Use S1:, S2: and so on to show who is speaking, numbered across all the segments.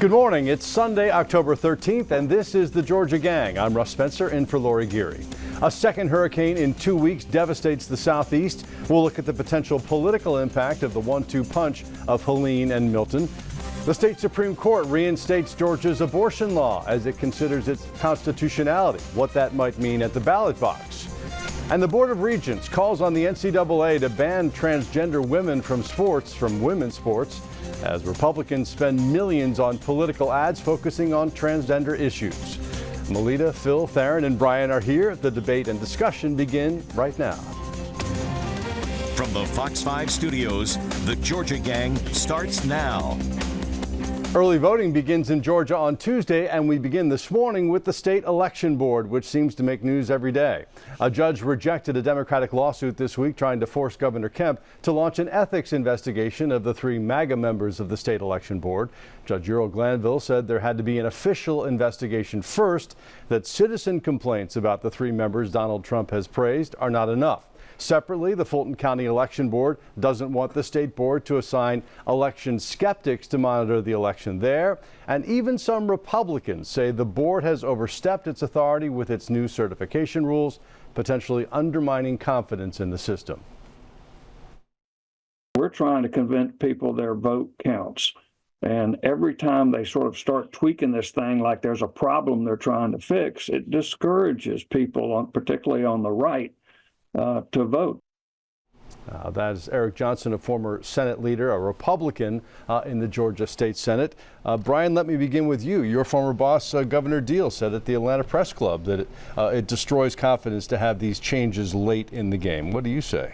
S1: Good morning. It's Sunday, October 13th, and this is the Georgia Gang. I'm Russ Spencer in for Lori Geary. A second hurricane in 2 weeks devastates the southeast. We'll look at the potential political impact of the 1-2 punch of Helene and Milton. The state Supreme Court reinstates Georgia's abortion law as it considers its constitutionality, what that might mean at the ballot box. And the Board of Regents calls on the NCAA to ban transgender women from women's sports, as Republicans spend millions on political ads focusing on transgender issues. Melita, Phil, Theron, and Brian are here. The debate and discussion begin right now.
S2: From the Fox 5 studios, the Georgia Gang starts now.
S1: Early voting begins in Georgia on Tuesday, and we begin this morning with the state election board, which seems to make news every day. A judge rejected a Democratic lawsuit this week trying to force Governor Kemp to launch an ethics investigation of the 3 MAGA members of the state election board. Judge Earl Glanville said there had to be an official investigation first, that citizen complaints about the 3 members Donald Trump has praised are not enough. Separately, the Fulton County Election Board doesn't want the state board to assign election skeptics to monitor the election there. And even some Republicans say the board has overstepped its authority with its new certification rules, potentially undermining confidence in the system.
S3: We're trying to convince people their vote counts. And every time they sort of start tweaking this thing like there's a problem they're trying to fix, it discourages people, particularly on the right, to vote.
S1: That is Eric Johnson, a former Senate leader, a Republican in the Georgia State Senate. Brian, let me begin with you. Your former boss, Governor Deal, said at the Atlanta Press Club that it destroys confidence to have these changes late in the game. What do you say?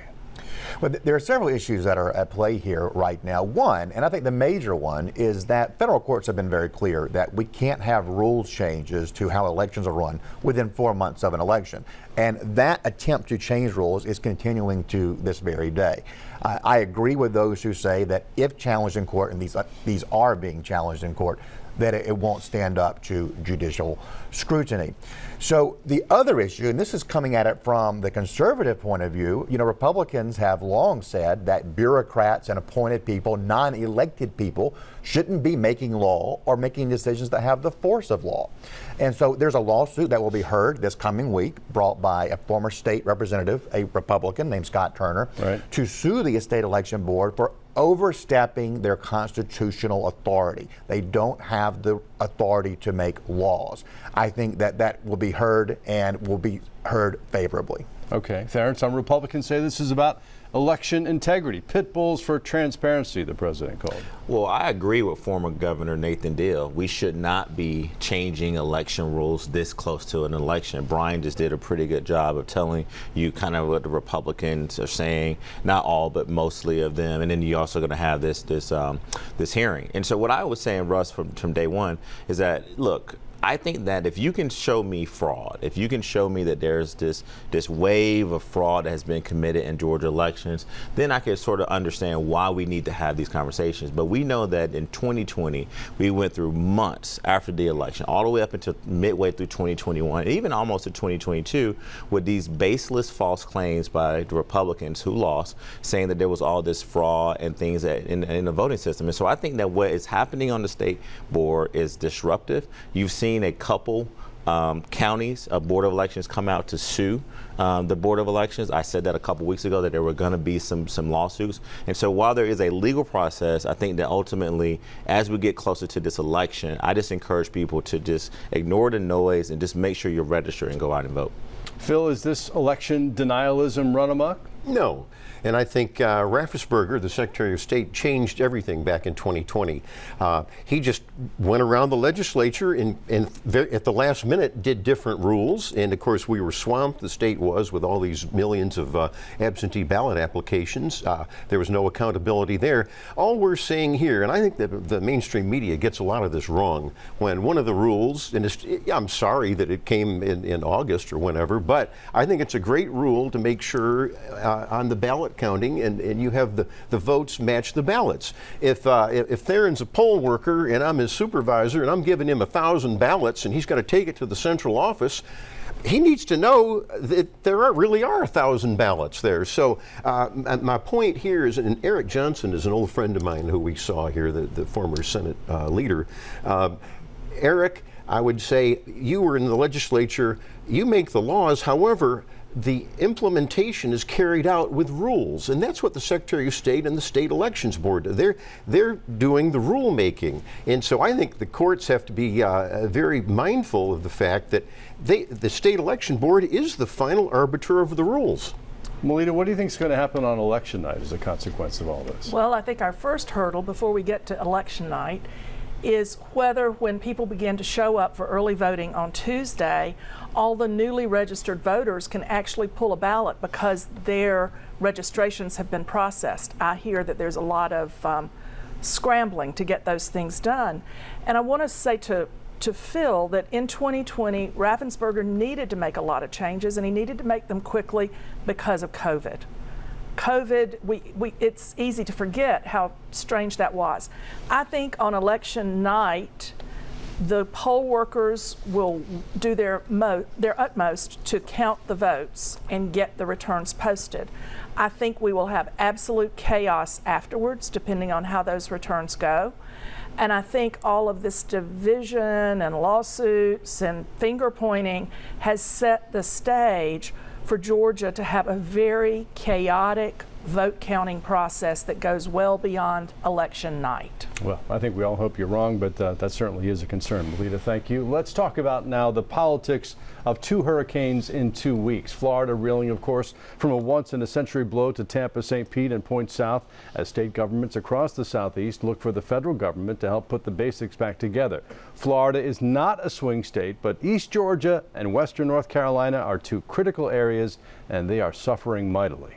S4: Well, there are several issues that are at play here right now. One, and I think the major one, is that federal courts have been very clear that we can't have rules changes to how elections are run within 4 months of an election. And that attempt to change rules is continuing to this very day. I agree with those who say that if challenged in court, and these are being challenged in court, that it won't stand up to judicial scrutiny. So the other issue, and this is coming at it from the conservative point of view, Republicans have long said that bureaucrats and appointed people, non-elected people, shouldn't be making law or making decisions that have the force of law. And so there's a lawsuit that will be heard this coming week brought by a former state representative, a Republican named Scott Turner, to sue the state election board for overstepping their constitutional authority. They don't have the authority to make laws. I think that will be heard and will be heard favorably.
S1: Okay, Theron, some Republicans say this is about election integrity, pit bulls for transparency, the president called.
S5: Well, I agree with former Governor Nathan Deal. We should not be changing election rules this close to an election. Brian just did a pretty good job of telling you kind of what the Republicans are saying, not all, but mostly of them. And then you're also going to have this hearing. And so what I was saying, Russ, from day one, is that, look, I think that if you can show me fraud, if you can show me that there's this wave of fraud that has been committed in Georgia elections, then I can sort of understand why we need to have these conversations. But we know that in 2020, we went through months after the election, all the way up until midway through 2021, and even almost to 2022, with these baseless false claims by the Republicans who lost, saying that there was all this fraud and things that in the voting system. And so I think that what is happening on the state board is disruptive. You've seen a couple counties, a Board of Elections come out to sue the Board of Elections. I said that a couple weeks ago that there were going to be some lawsuits. And so while there is a legal process, I think that ultimately, as we get closer to this election, I just encourage people to just ignore the noise and just make sure you're registered and go out and vote.
S1: Phil, is this election denialism run amok?
S6: No. And I think Raffensperger, the Secretary of State, changed everything back in 2020. He just went around the legislature and at the last minute did different rules. And of course, we were swamped, the state was, with all these millions of absentee ballot applications. There was no accountability there. All we're saying here, and I think that the mainstream media gets a lot of this wrong, when one of the rules, and I'm sorry that it came in August or whenever, but I think it's a great rule to make sure on the ballot counting and you have the votes match the ballots. If Theron's a poll worker and I'm his supervisor and I'm giving him 1,000 ballots and he's got to take it to the central office, he needs to know that there really are 1,000 ballots there. So my point here is, and Eric Johnson is an old friend of mine who we saw here, the former Senate leader. Eric, I would say you were in the legislature, you make the laws, however, the implementation is carried out with rules, and that's what the Secretary of State and the State Elections Board do. They're doing the rulemaking, and so I think the courts have to be very mindful of the fact that the State Election Board is the final arbiter of the rules.
S1: Melita, what do you think is going to happen on election night as a consequence of all this?
S7: Well, I think our first hurdle before we get to election night is whether, when people begin to show up for early voting on Tuesday, all the newly registered voters can actually pull a ballot because their registrations have been processed. I hear that there's a lot of scrambling to get those things done. And I want to say to Phil that in 2020, Raffensperger needed to make a lot of changes, and he needed to make them quickly because of COVID. It's easy to forget how strange that was. I think on election night, the poll workers will do their utmost to count the votes and get the returns posted. I think we will have absolute chaos afterwards, depending on how those returns go. And I think all of this division and lawsuits and finger pointing has set the stage for Georgia to have a very chaotic vote counting process that goes well beyond election night.
S1: Well, I think we all hope you're wrong, but that certainly is a concern. Melita, thank you. Let's talk about now the politics of 2 hurricanes in 2 weeks. Florida reeling, of course, from a once-in-a-century blow to Tampa, St. Pete, and points south as state governments across the southeast look for the federal government to help put the basics back together. Florida is not a swing state, but East Georgia and Western North Carolina are 2 critical areas, and they are suffering mightily.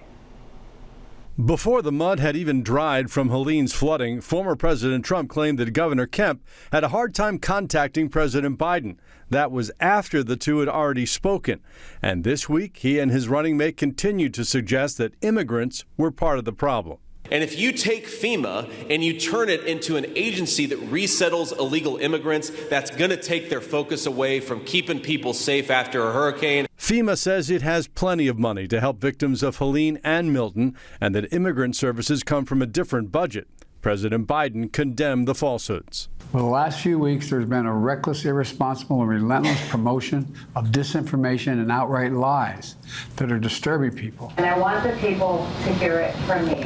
S1: Before the mud had even dried from Helene's flooding, former President Trump claimed that Governor Kemp had a hard time contacting President Biden. That was after the two had already spoken. And this week, he and his running mate continued to suggest that immigrants were part of the problem.
S8: And if you take FEMA and you turn it into an agency that resettles illegal immigrants, that's going to take their focus away from keeping people safe after a hurricane.
S1: FEMA says it has plenty of money to help victims of Helene and Milton, and that immigrant services come from a different budget. President Biden condemned the falsehoods.
S9: For the last few weeks, there's been a reckless, irresponsible, and relentless promotion of disinformation and outright lies that are disturbing people.
S10: And I want the people to hear it from me.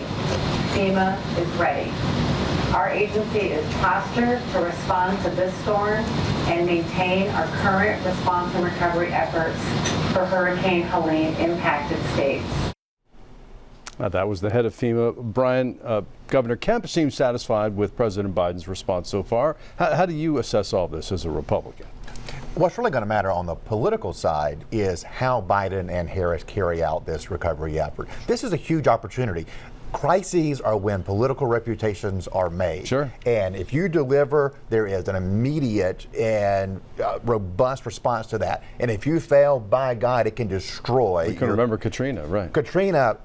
S10: FEMA is ready. Our agency is postured to respond to this storm and maintain our current response and recovery efforts for Hurricane Helene impacted states.
S1: That was the head of FEMA. Brian, Governor Kemp seems satisfied with President Biden's response so far. How do you assess all this as a Republican?
S4: What's really going to matter on the political side is how Biden and Harris carry out this recovery effort. This is a huge opportunity. Crises are when political reputations are made.
S1: Sure.
S4: And if you deliver, there is an immediate and robust response to that. And if you fail, by God, it can destroy.
S1: We can remember Katrina, right?
S4: Katrina,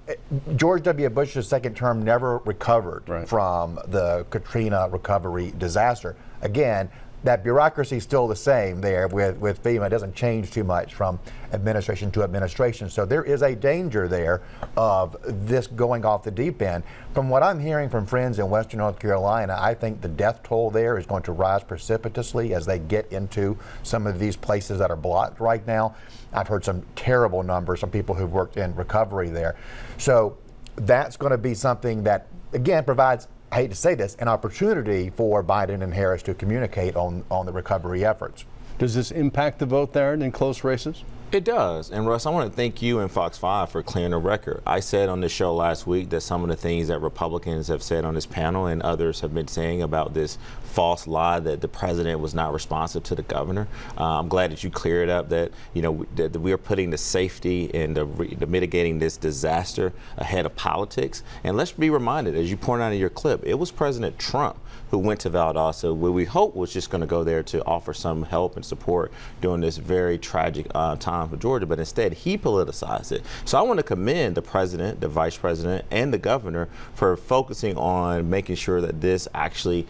S4: George W. Bush's second term never recovered from the Katrina recovery disaster. Again, that bureaucracy is still the same there with FEMA. It doesn't change too much from administration to administration. So there is a danger there of this going off the deep end. From what I'm hearing from friends in Western North Carolina, I think the death toll there is going to rise precipitously as they get into some of these places that are blocked right now. I've heard some terrible numbers from people who've worked in recovery there. So that's going to be something that, again, provides, I hate to say this, an opportunity for Biden and Harris to communicate on the recovery efforts.
S1: Does this impact the vote there in close races?
S5: It does. And Russ, I want to thank you and Fox 5 for clearing the record. I said on the show last week that some of the things that Republicans have said on this panel and others have been saying about this false lie that the president was not responsive to the governor. I'm glad that you cleared up that, that we are putting the safety and the mitigating this disaster ahead of politics. And let's be reminded, as you pointed out in your clip, it was President Trump who went to Valdosta, where we hope was just going to go there to offer some help and support during this very tragic time time for Georgia, but instead he politicized it. So I want to commend the president, the vice president, and the governor for focusing on making sure that this actually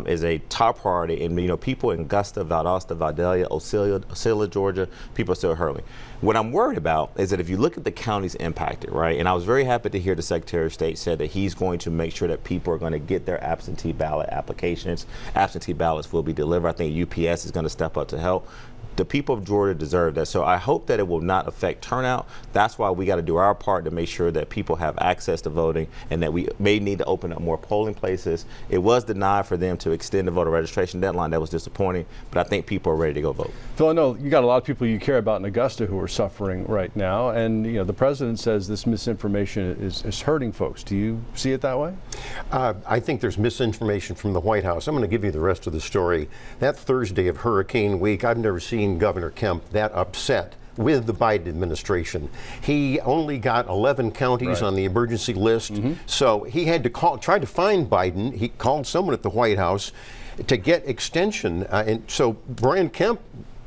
S5: is a top priority. And people in Augusta, Valdosta, Vidalia, Osceola, Georgia, people are still hurling. What I'm worried about is that if you look at the counties impacted, right, and I was very happy to hear the Secretary of State said that he's going to make sure that people are going to get their absentee ballot applications. Absentee ballots will be delivered. I think UPS is going to step up to help. The people of Georgia deserve that. So I hope that it will not affect turnout. That's why we got to do our part to make sure that people have access to voting, and that we may need to open up more polling places. It was denied for them to extend the voter registration deadline. That was disappointing, but I think people are ready to go vote.
S1: Phil, I know you got a lot of people you care about in Augusta who are suffering right now, and the president says this misinformation is hurting folks. Do you see it that way?
S6: I think there's misinformation from the White House. I'm going to give you the rest of the story. That Thursday of Hurricane Week, I've never seen Governor Kemp that upset with the Biden administration. He only got 11 counties on the emergency list, so he had to try to find Biden. He called someone at the White House to get extension, and so Brian Kemp,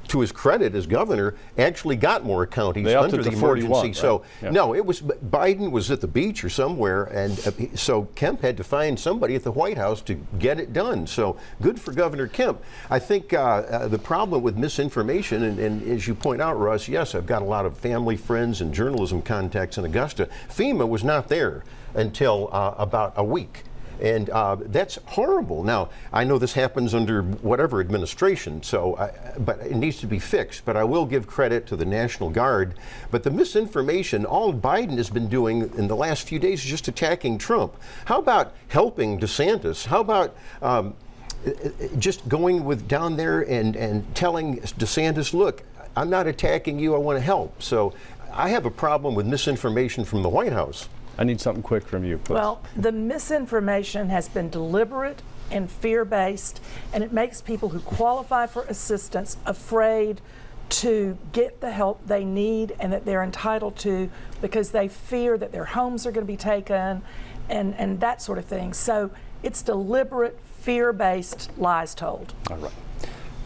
S6: to his credit as governor, actually got more counties under the emergency.
S1: 41, right?
S6: So no, it was Biden was at the beach or somewhere, and so Kemp had to find somebody at the White House to get it done. So good for Governor Kemp. I think the problem with misinformation, and as you point out, Russ, yes, I've got a lot of family, friends, and journalism contacts in Augusta. FEMA was not there until about a week. And that's horrible. Now, I know this happens under whatever administration, but it needs to be fixed. But I will give credit to the National Guard. But the misinformation, all Biden has been doing in the last few days is just attacking Trump. How about helping DeSantis? How about just going down there and telling DeSantis, look, I'm not attacking you, I want to help. So I have a problem with misinformation from the White House.
S1: I need something quick from you, please.
S7: Well, the misinformation has been deliberate and fear-based, and it makes people who qualify for assistance afraid to get the help they need and that they're entitled to, because they fear that their homes are going to be taken and that sort of thing. So it's deliberate, fear-based lies told.
S1: All right.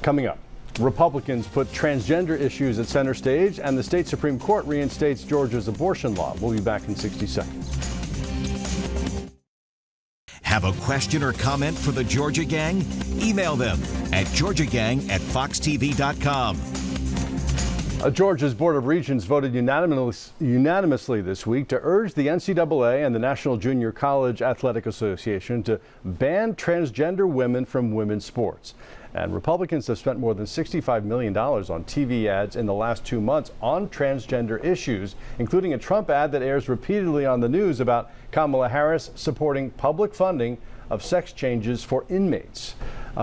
S1: Coming up, Republicans put transgender issues at center stage, and the state Supreme Court reinstates Georgia's abortion law. We'll be back in 60 seconds.
S2: Have a question or comment for the Georgia Gang? Email them at georgiagang@foxtv.com.
S1: Georgia's Board of Regents voted unanimously this week to urge the NCAA and the National Junior College Athletic Association to ban transgender women from women's sports. And Republicans have spent more than $65 million on TV ads in the last 2 months on transgender issues, including a Trump ad that airs repeatedly on the news about Kamala Harris supporting public funding of sex changes for inmates.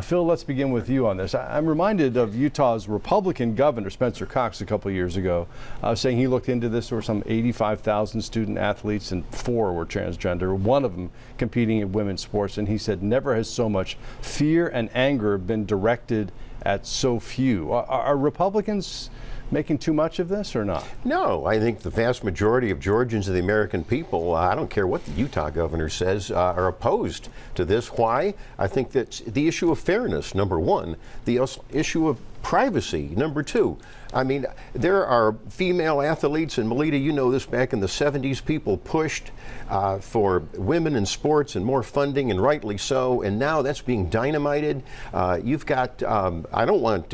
S1: Phil, let's begin with you on this. I'm reminded of Utah's Republican governor, Spencer Cox, a couple years ago, saying he looked into this. There were some 85,000 student athletes and 4 were transgender, one of them competing in women's sports. And he said, never has so much fear and anger been directed at so few. Are Republicans making too much of this or not?
S6: No, I think the vast majority of Georgians and the American people, I don't care what the Utah governor says, are opposed to this. Why? I think that's the issue of fairness, number one, the issue of privacy, number two. I mean, there are female athletes, and Melita, you know this, back in the 70s, people pushed for women in sports and more funding, and rightly so, and now that's being dynamited. You've got, I don't want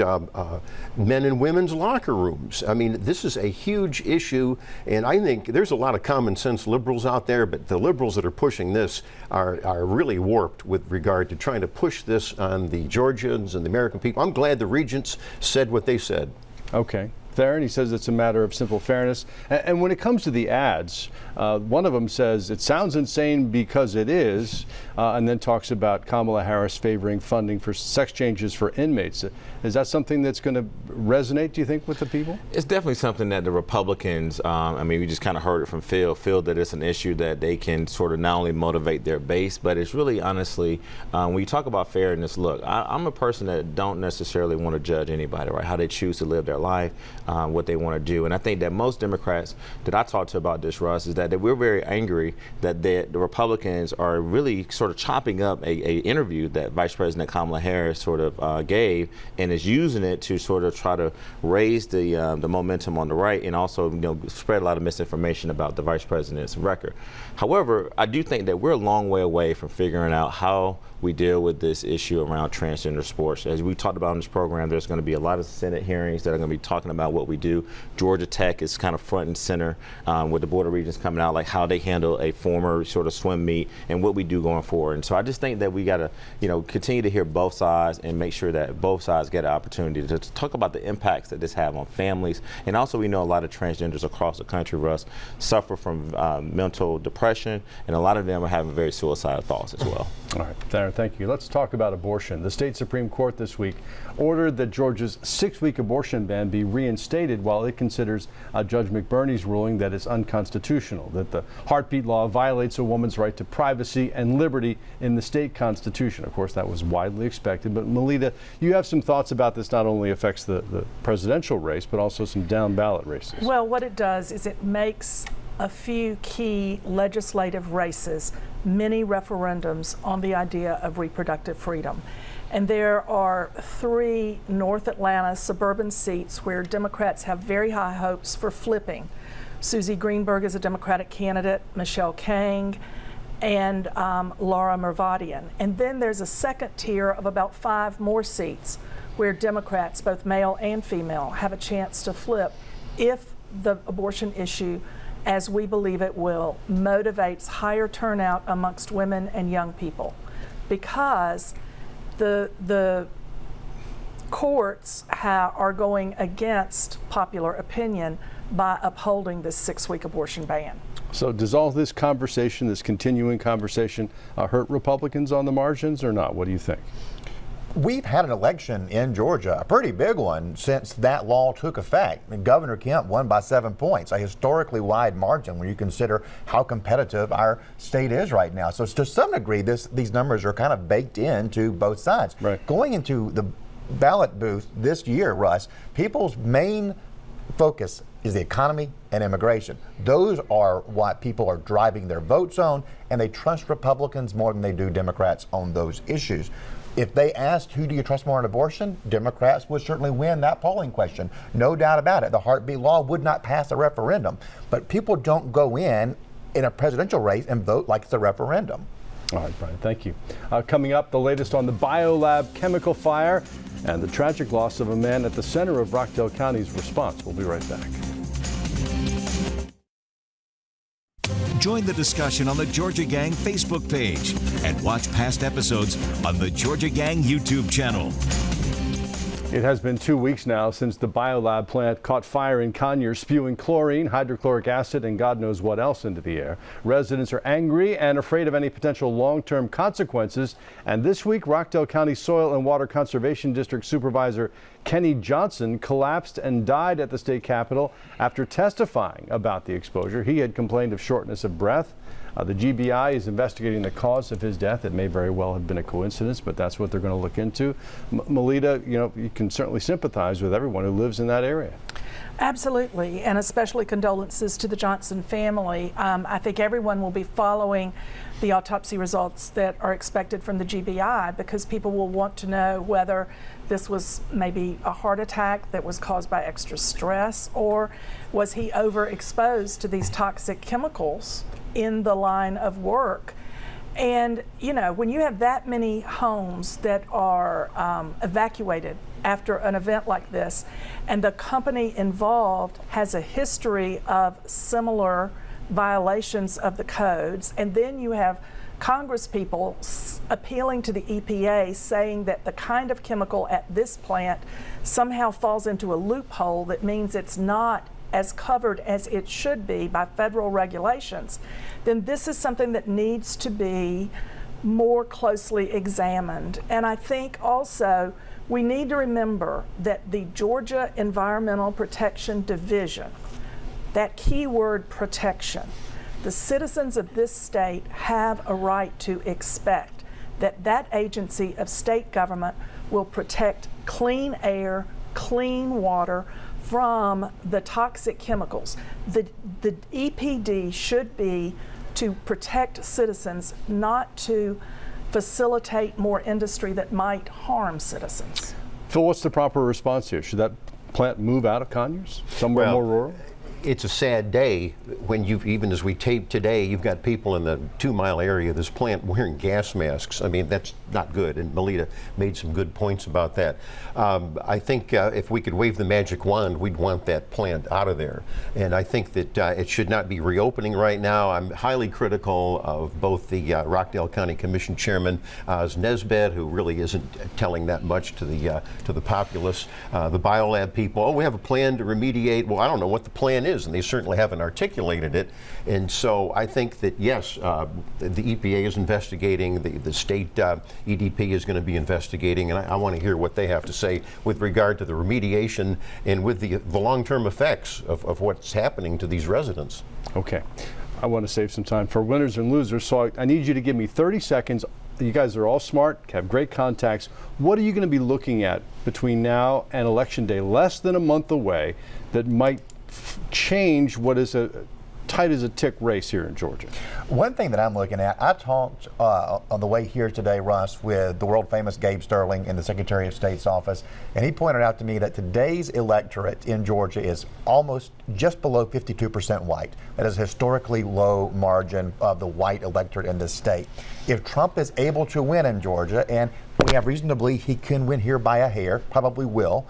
S6: men in women's locker rooms. I mean, this is a huge issue, and I think there's a lot of common sense liberals out there, but the liberals that are pushing this are really warped with regard to trying to push this on the Georgians and the American people. I'm glad the regents said what they said.
S1: Okay. Theron, he says it's a matter of simple fairness. And when it comes to the ads, one of them says it sounds insane because it is, and then talks about Kamala Harris favoring funding for sex changes for inmates. Is that something that's going to resonate, do you think, with the people?
S5: It's definitely something that the Republicans, I mean, we just kind of heard it from Phil, feel that it's an issue that they can sort of not only motivate their base, but it's really honestly, when you talk about fairness, look, I'm a person that don't necessarily want to judge anybody, right, how they choose to live their life. what they want to do. And I think that most Democrats that I talk to about this, Russ, is that we're very angry that the Republicans are really sort of chopping up a interview that Vice President Kamala Harris sort of gave, and is using it to sort of try to raise the momentum on the right, and also spread a lot of misinformation about the Vice President's record. However, I do think that we're a long way away from figuring out how we deal with this issue around transgender sports. As we talked about in this program, there's going to be a lot of Senate hearings that are going to be talking about what we do. Georgia Tech is kind of front and center with the Board of Regents coming out, like how they handle a former sort of swim meet and what we do going forward. And so I just think that we got to, continue to hear both sides and make sure that both sides get an opportunity to talk about the impacts that this have on families. And also, we know a lot of transgenders across the country, Russ, suffer from mental depression, and a lot of them are having very suicidal thoughts as well.
S1: All right, Darren, thank you. Let's talk about abortion. The state Supreme Court this week ordered that Georgia's 6-week abortion ban be reinstated while it considers Judge McBurney's ruling that it's unconstitutional, that the heartbeat law violates a woman's right to privacy and liberty in the state constitution. Of course, that was widely expected. But Melita, you have some thoughts about this. Not only affects the presidential race, but also some down ballot races.
S7: Well, what it does is it makes a few key legislative races mini referendums on the idea of reproductive freedom. And there are 3 North Atlanta suburban seats where Democrats have very high hopes for flipping. Susie Greenberg is a Democratic candidate, Michelle Kang, and Laura Mervadian. And then there's a second tier of about 5 more seats where Democrats, both male and female, have a chance to flip if the abortion issue, as we believe it will, motivates higher turnout amongst women and young people, because the courts are going against popular opinion by upholding this 6-week abortion ban.
S1: So does all this conversation, this continuing conversation, hurt Republicans on the margins or not? What do you think?
S4: We've had an election in Georgia, a pretty big one, since that law took effect. And Governor Kemp won by 7 points, a historically wide margin when you consider how competitive our state is right now. So to some degree, these numbers are kind of baked into both sides.
S1: Right.
S4: Going into the ballot booth this year, Russ, people's main focus is the economy and immigration. Those are what people are driving their votes on, and they trust Republicans more than they do Democrats on those issues. If they asked who do you trust more on abortion, Democrats would certainly win that polling question. No doubt about it. The heartbeat law would not pass a referendum. But people don't go in a presidential race and vote like it's a referendum.
S1: All right, Brian, thank you. Coming up, the latest on the BioLab chemical fire and the tragic loss of a man at the center of Rockdale County's response. We'll be right back.
S2: Join the discussion on the Georgia Gang Facebook page and watch past episodes on the Georgia Gang YouTube channel.
S1: It has been 2 weeks now since the BioLab plant caught fire in Conyers, spewing chlorine, hydrochloric acid, and God knows what else into the air. Residents are angry and afraid of any potential long-term consequences. And this week, Rockdale County Soil and Water Conservation District Supervisor Kenny Johnson collapsed and died at the state capitol after testifying about the exposure. He had complained of shortness of breath. The GBI is investigating the cause of his death. It may very well have been a coincidence, but that's what they're going to look into. Melita, you can certainly sympathize with everyone who lives in that area.
S7: Absolutely, and especially condolences to the Johnson family. I think everyone will be following the autopsy results that are expected from the GBI, because people will want to know whether this was maybe a heart attack that was caused by extra stress, or was he overexposed to these toxic chemicals in the line of work. And when you have that many homes that are evacuated after an event like this, and the company involved has a history of similar violations of the codes, and then you have Congress people appealing to the EPA saying that the kind of chemical at this plant somehow falls into a loophole that means it's not as covered as it should be by federal regulations, then this is something that needs to be more closely examined. And I think also we need to remember that the Georgia Environmental Protection Division, that key word protection, the citizens of this state have a right to expect that that agency of state government will protect clean air, clean water from the toxic chemicals. The EPD should be to protect citizens, not to facilitate more industry that might harm citizens.
S1: Phil, what's the proper response here? Should that plant move out of Conyers, somewhere more rural?
S6: It's a sad day when even as we tape today, you've got people in the 2-mile area of this plant wearing gas masks. I mean, that's not good, and Melita made some good points about that. I think if we could wave the magic wand, we'd want that plant out of there. And I think that it should not be reopening right now. I'm highly critical of both the Rockdale County Commission Chairman, Oz Nesbitt, who really isn't telling that much to the populace. The biolab people, oh, we have a plan to remediate. Well, I don't know what the plan is, and they certainly haven't articulated it. And so I think that, yes, the EPA is investigating, the state EDP is going to be investigating, and I want to hear what they have to say with regard to the remediation and with the long-term effects of what's happening to these residents.
S1: Okay. I want to save some time for winners and losers, so I need you to give me 30 seconds. You guys are all smart, have great contacts. What are you going to be looking at between now and Election Day, less than a month away, that might change what is a tight as a tick race here in Georgia?
S4: One thing that I'm looking at, I talked on the way here today, Russ, with the world famous Gabe Sterling in the Secretary of State's office, and he pointed out to me that today's electorate in Georgia is almost just below 52% white. That is a historically low margin of the white electorate in this state. If Trump is able to win in Georgia, and we have reason to believe he can win here by a hair, probably will,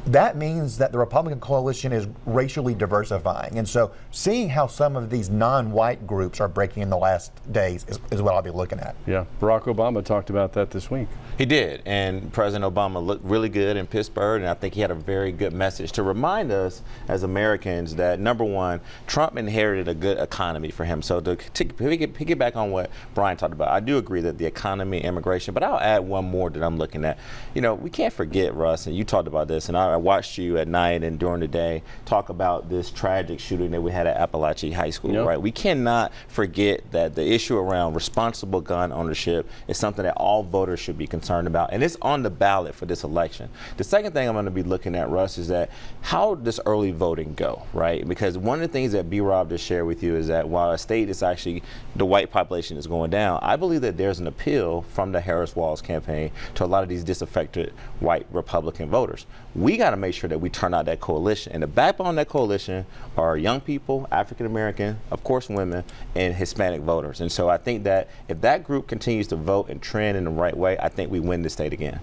S4: that means that the Republican coalition is racially diversifying. And so seeing how some of these non-white groups are breaking in the last days is what I'll be looking at.
S1: Yeah, Barack Obama talked about that this week.
S5: He did, and President Obama looked really good in Pittsburgh, and I think he had a very good message to remind us as Americans that, number one, Trump inherited a good economy for him. So to piggyback on what Brian talked about, I do agree that the economy, immigration, but I'll add one more that I'm looking at. You know, we can't forget, Russ, and you talked about this, and I watched you at night and during the day talk about this tragic shooting that we had at Appalachia High School,
S1: Yep.
S5: right? We cannot forget that the issue around responsible gun ownership is something that all voters should be concerned about, and it's on the ballot for this election. The second thing I'm going to be looking at, Russ, is that how does early voting go, right? Because one of the things that B-Rob just shared with you is that while a state is actually, the white population is going down, I believe that there's an appeal from the Harris-Walz campaign to a lot of these disaffected white Republican voters. We got to make sure that we turn out that coalition, and the backbone of that coalition are young people, African American, of course women, and Hispanic voters. And so I think that if that group continues to vote and trend in the right way, I think we win the state again.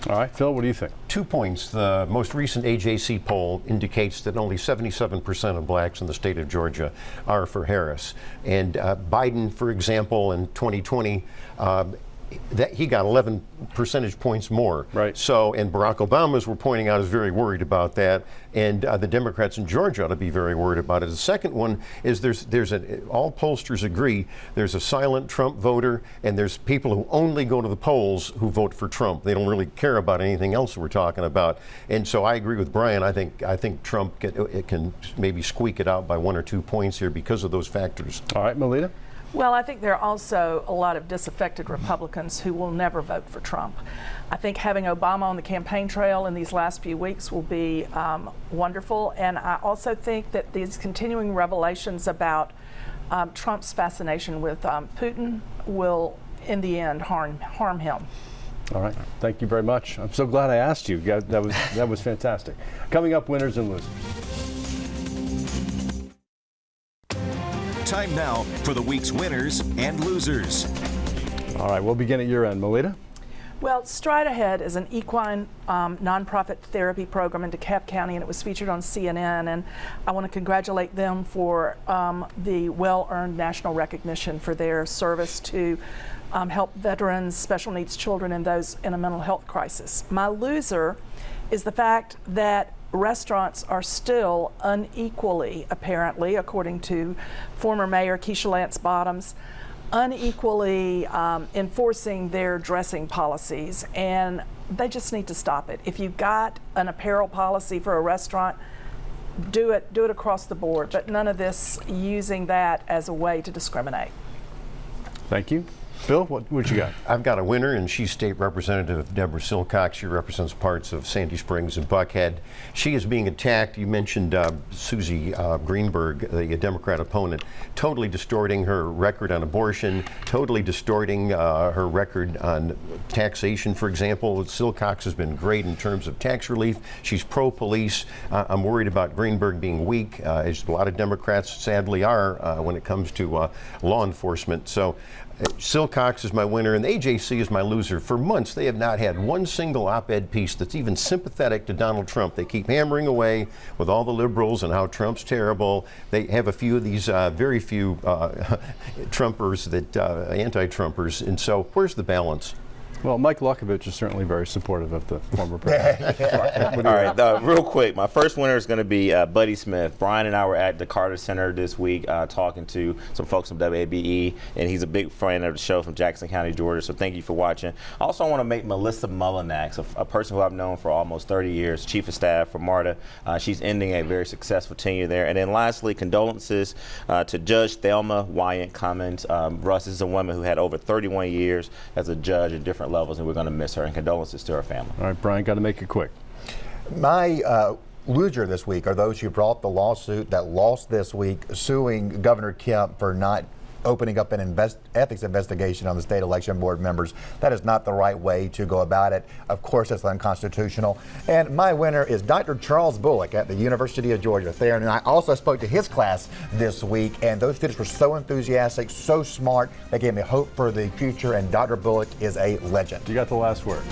S1: All right, Phil, what do you think?
S6: 2 points. The most recent AJC poll indicates that only 77% of blacks in the state of Georgia are for Harris. And Biden, for example, in 2020, that he got 11 percentage points more.
S1: Right.
S6: So, and Barack Obama, as we're pointing out, is very worried about that. And the Democrats in Georgia ought to be very worried about it. The second one is all pollsters agree there's a silent Trump voter, and there's people who only go to the polls who vote for Trump. They don't really care about anything else we're talking about. And so I agree with Brian. I think Trump can maybe squeak it out by 1 or 2 points here because of those factors.
S1: All right, Melita?
S7: Well, I think there are also a lot of disaffected Republicans who will never vote for Trump. I think having Obama on the campaign trail in these last few weeks will be wonderful. And I also think that these continuing revelations about Trump's fascination with Putin will, in the end, harm him.
S1: All right, thank you very much. I'm so glad I asked you. That was fantastic. Coming up, winners and losers.
S2: Time now for the week's winners and losers.
S1: All right, we'll begin at your end. Melita?
S7: Well, Stride Ahead is an equine nonprofit therapy program in DeKalb County, and it was featured on CNN. And I want to congratulate them for the well-earned national recognition for their service to help veterans, special needs children, and those in a mental health crisis. My loser is the fact that restaurants are still unequally, apparently, according to former Mayor Keisha Lance Bottoms, unequally enforcing their dressing policies, and they just need to stop it. If you've got an apparel policy for a restaurant, do it across the board, but none of this using that as a way to discriminate.
S1: Thank you. Bill, what you got?
S6: I've got a winner, and she's State Representative Deborah Silcox. She represents parts of Sandy Springs and Buckhead. She is being attacked. You mentioned Susie Greenberg, the Democrat opponent, totally distorting her record on abortion, totally distorting her record on taxation, for example. Silcox has been great in terms of tax relief. She's pro-police. I'm worried about Greenberg being weak, as a lot of Democrats sadly are when it comes to law enforcement. So Silcox is my winner, and the AJC is my loser. For months, they have not had one single op-ed piece that's even sympathetic to Donald Trump. They keep hammering away with all the liberals and how Trump's terrible. They have a few of these, very few Trumpers, that anti-Trumpers, and so where's the balance?
S1: Well, Mike Lukovich is certainly very supportive of the former president.
S5: All right, real quick, my first winner is going to be Buddy Smith. Brian and I were at the Carter Center this week talking to some folks from WABE, and he's a big fan of the show from Jackson County, Georgia, so thank you for watching. Also, I want to make Melissa Mullinax, a person who I've known for almost 30 years, Chief of Staff for MARTA. She's ending a very successful tenure there. And then lastly, condolences to Judge Thelma Wyant Cummins. Russ is a woman who had over 31 years as a judge at different levels, and we're going to miss her, and condolences to her family.
S1: All right, Brian, got to make it quick.
S4: My loser this week are those who brought the lawsuit that lost this week, suing Governor Kemp for not opening up an ethics investigation on the state election board members. That is not the right way to go about it. Of course, it's unconstitutional. And my winner is Dr. Charles Bullock at the University of Georgia. And I also spoke to his class this week, and those students were so enthusiastic, so smart. They gave me hope for the future, and Dr. Bullock is a legend.
S1: You got the last word.